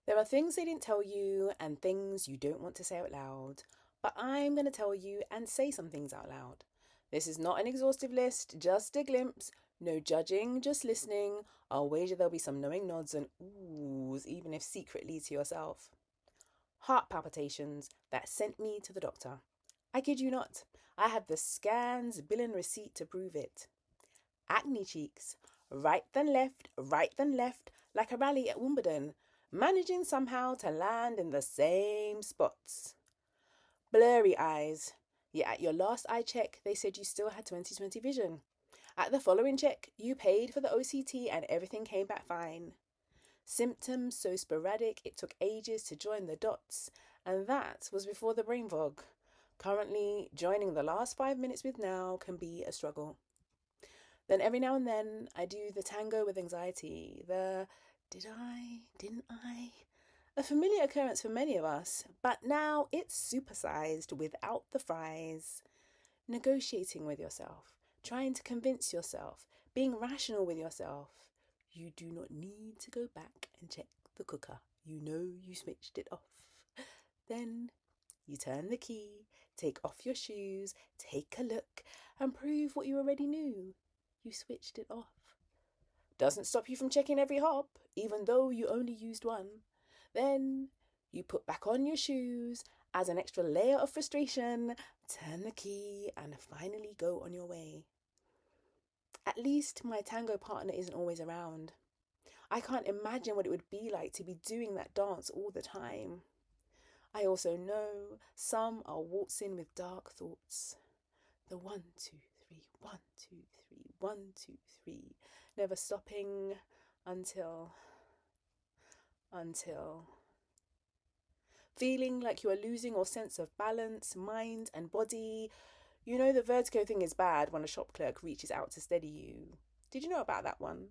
There are things they didn't tell you and things you don't want to say out loud, but I'm going to tell you and say some things out loud. This is not an exhaustive list, just a glimpse. No judging, just listening. I'll wager there'll be some knowing nods and oohs, even if secretly to yourself. Heart palpitations that sent me to the doctor. I kid you not. I have the scans, bill and receipt to prove it. Acne cheeks. Right then left, like a rally at Wimbledon, managing somehow to land in the same spots. Blurry eyes. Yeah, at your last eye check, they said you still had 20/20 vision. At the following check, you paid for the OCT and everything came back fine. Symptoms so sporadic it took ages to join the dots, and that was before the brain fog. Currently, joining the last 5 minutes with now can be a struggle. Then every now and then I do the tango with anxiety, the did I, didn't I? A familiar occurrence for many of us, but now it's supersized without the fries. Negotiating with yourself, trying to convince yourself, being rational with yourself. You do not need to go back and check the cooker. You know you switched it off. Then you turn the key, take off your shoes, take a look, and prove what you already knew. You switched it off. Doesn't stop you from checking every hob, even though you only used one. Then you put back on your shoes as an extra layer of frustration, turn the key, and finally go on your way. At least my tango partner isn't always around. I can't imagine what it would be like to be doing that dance all the time. I also know some are waltzing with dark thoughts. The 1, 2, 3, 1, 2, 3, 1, 2, 3, never stopping until feeling like you are losing all sense of balance, mind and body. You know the vertigo thing is bad when a shop clerk reaches out to steady you. Did you know about that one?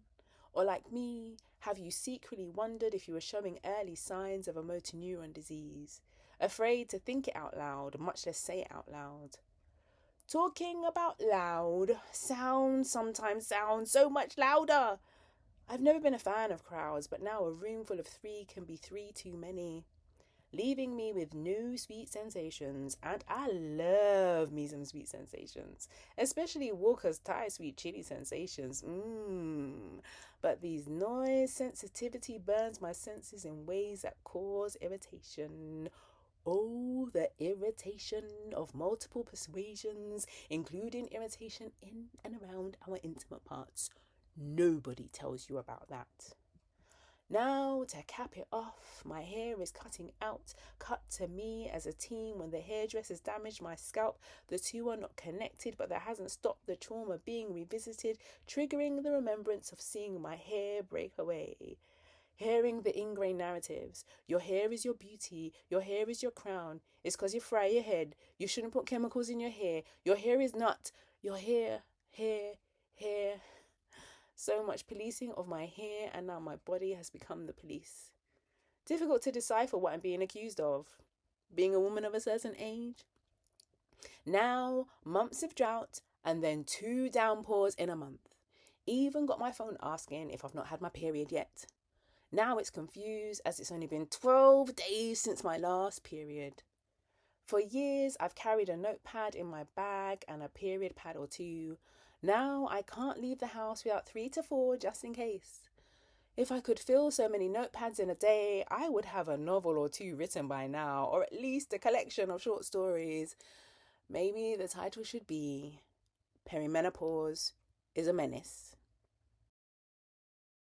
Or like me, have you secretly wondered if you were showing early signs of a motor neuron disease? Afraid to think it out loud, much less say it out loud. Talking about loud sometimes sounds so much louder. I've never been a fan of crowds, but now a room full of 3 can be 3 too many, leaving me with new sweet sensations. And I love me some sweet sensations, especially Walker's Thai sweet chili sensations. But these noise sensitivity burns my senses in ways that cause irritation. Oh, the irritation of multiple persuasions, including irritation in and around our intimate parts. Nobody tells you about that. Now, to cap it off, my hair is cutting out, cut to me as a teen when the hairdressers damaged my scalp. The two are not connected, but that hasn't stopped the trauma being revisited, triggering the remembrance of seeing my hair break away. Hearing the ingrained narratives. Your hair is your beauty. Your hair is your crown. It's because you fry your head. You shouldn't put chemicals in your hair. Your hair is not. Your hair. So much policing of my hair, and now my body has become the police. Difficult to decipher what I'm being accused of. Being a woman of a certain age. Now, months of drought, and then 2 downpours in a month. Even got my phone asking if I've not had my period yet. Now it's confused as it's only been 12 days since my last period. For years, I've carried a notepad in my bag and a period pad or 2. Now I can't leave the house without 3 to 4 just in case. If I could fill so many notepads in a day, I would have a novel or 2 written by now, or at least a collection of short stories. Maybe the title should be Perimenopause is a Menace.